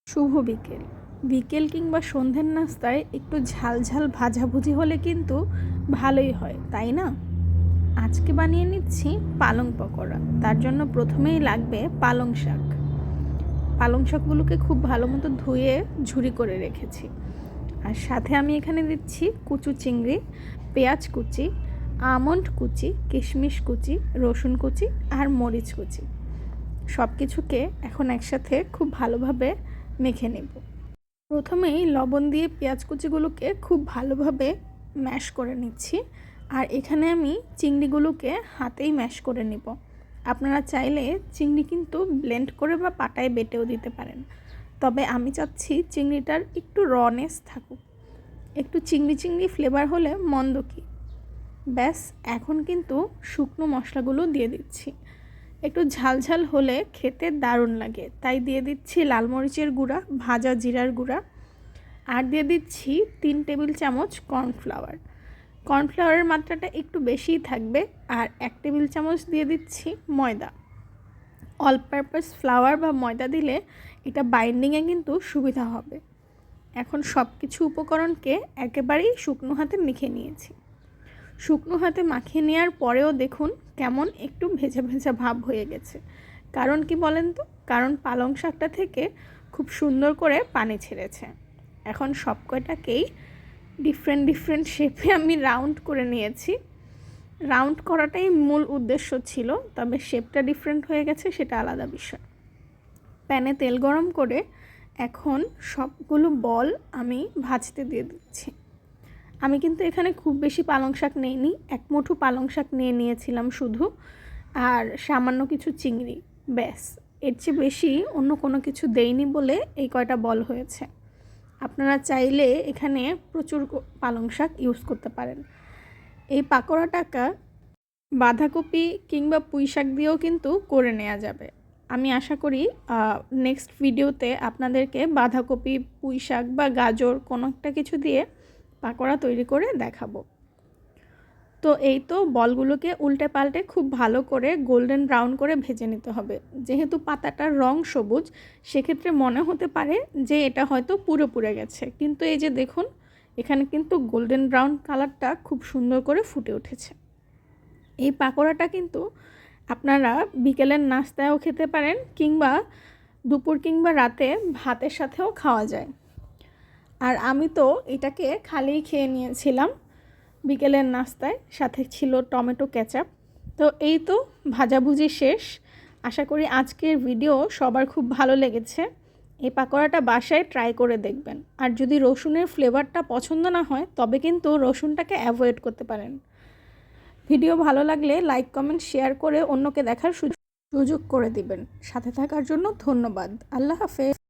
শুভ বিকেল। বিকেল কিংবা সন্ধ্যের নাস্তায় একটু ঝাল ঝাল ভাজাভুজি হলে কিন্তু ভালোই হয়, তাই না? আজকে বানিয়ে নিচ্ছি পালং পকোড়া। তার জন্য প্রথমেই লাগবে পালং শাক। পালং শাকগুলোকে খুব ভালো মতো ধুয়ে ঝুরি করে রেখেছি। আর সাথে আমি এখানে দিচ্ছি কুচু চিংড়ি, পেঁয়াজ কুচি, আমন্ড কুচি, কিশমিশ কুচি, রসুন কুচি আর মরিচ কুচি। সব কিছুকে এখন একসাথে খুব ভালোভাবে মেখে নেব। প্রথমেই লবণ দিয়ে পেঁয়াজ কুচিগুলোকে খুব ভালোভাবে ম্যাশ করে নিচ্ছি। আর এখানে আমি চিংড়িগুলোকে হাতেই ম্যাশ করে নেব। আপনারা চাইলে চিংড়ি কিন্তু ব্লেন্ড করে বা পাটায় বেটেও দিতে পারেন, তবে আমি চাচ্ছি চিংড়িটার একটু রনেস থাকুক, একটু চিংড়ি চিংড়ি ফ্লেভার হলে মন্দ কি। ব্যাস, এখন কিন্তু শুকনো মশলাগুলো দিয়ে দিচ্ছি। একটু ঝাল ঝাল হলে খেতে দারুণ লাগে, তাই দিয়ে দিচ্ছি লাল মরিচের গুঁড়া, ভাজা জিরার গুঁড়া, আর দিয়ে দিচ্ছি 3 টেবিল চামচ কর্নফ্লাওয়ার। কর্নফ্লাওয়ারের মাত্রাটা একটু বেশিই থাকবে। আর 1 টেবিল চামচ দিয়ে দিচ্ছি ময়দা। অল পারপাস ফ্লাওয়ার বা ময়দা দিলে এটা বাইন্ডিংয়ে কিন্তু সুবিধা হবে। এখন সব কিছু উপকরণকে একেবারেই শুকনো হাতে মেখে নিয়েছি। শুকনো হাতে মাখিয়ে নেওয়ার পরেও দেখুন কেমন একটু ভেজা ভেজা ভাব হয়ে গেছে। কারণ কি বলেন তো? কারণ পালং শাকটা থেকে খুব সুন্দর করে পানি ছেড়েছে। এখন সব কয়টাকেই ডিফারেন্ট শেপে আমি রাউন্ড করে নিয়েছি। রাউন্ড করাটাই মূল উদ্দেশ্য ছিল, তবে শেপটা ডিফারেন্ট হয়ে গেছে সেটা আলাদা বিষয়। প্যানে তেল গরম করে এখন সবগুলো বল আমি ভাজতে দিয়ে দিচ্ছি। আমি কিন্তু এখানে খুব বেশি পালং শাক নেইনি, 1 মুঠো পালং শাক নিয়েছিলাম শুধু, আর সামান্য কিছু চিংড়ি, ব্যাস। এর চেয়ে বেশি অন্য কোনো কিছু দেইনি বলে এই কয়টা বল হয়েছে। আপনারা চাইলে এখানে প্রচুর পালং শাক ইউজ করতে পারেন। এই পাকোড়াটাকা বাঁধাকপি কিংবা পুঁই শাক দিয়েও কিন্তু করে নেওয়া যাবে। আমি আশা করি নেক্সট ভিডিওতে আপনাদেরকে বাঁধাকপি, পুঁই শাক বা গাজর কোনো একটা কিছু দিয়ে পাকোড়া তৈরি করে দেখাবো। তো এই তো বলগুলোকে উল্টে পাল্টে খুব ভালো করে গোল্ডেন ব্রাউন করে ভেজে নিতে হবে। যেহেতু পাতাটার রং সবুজ, সেক্ষেত্রে মনে হতে পারে যে এটা হয়তো পুড়ে গেছে, কিন্তু এই যে দেখুন এখানে কিন্তু গোল্ডেন ব্রাউন কালারটা খুব সুন্দর করে ফুটে উঠেছে। এই পাকোড়াটা কিন্তু আপনারা বিকেলের নাস্তায়ও খেতে পারেন, কিংবা দুপুর কিংবা রাতে ভাতের সাথেও খাওয়া যায়। আর আমি তো এটাকে খালিই খেয়ে নিয়েছিলাম বিকেলের নাস্তায়, সাথে ছিল টমেটো কেচাপ। তো এই তো ভাজাভুজি শেষ। আশা করি আজকের ভিডিও সবার খুব ভালো লেগেছে। এই পাকোড়াটা বাসায় ট্রাই করে দেখবেন। আর যদি রসুনের ফ্লেভারটা পছন্দ না হয় তবে কিন্তু রসুনটাকে অ্যাভয়েড করতে পারেন। ভিডিও ভালো লাগলে লাইক, কমেন্ট, শেয়ার করে অন্যকে দেখার সুযোগ করে দিবেন। সাথে থাকার জন্য ধন্যবাদ। আল্লাহ হাফেজ।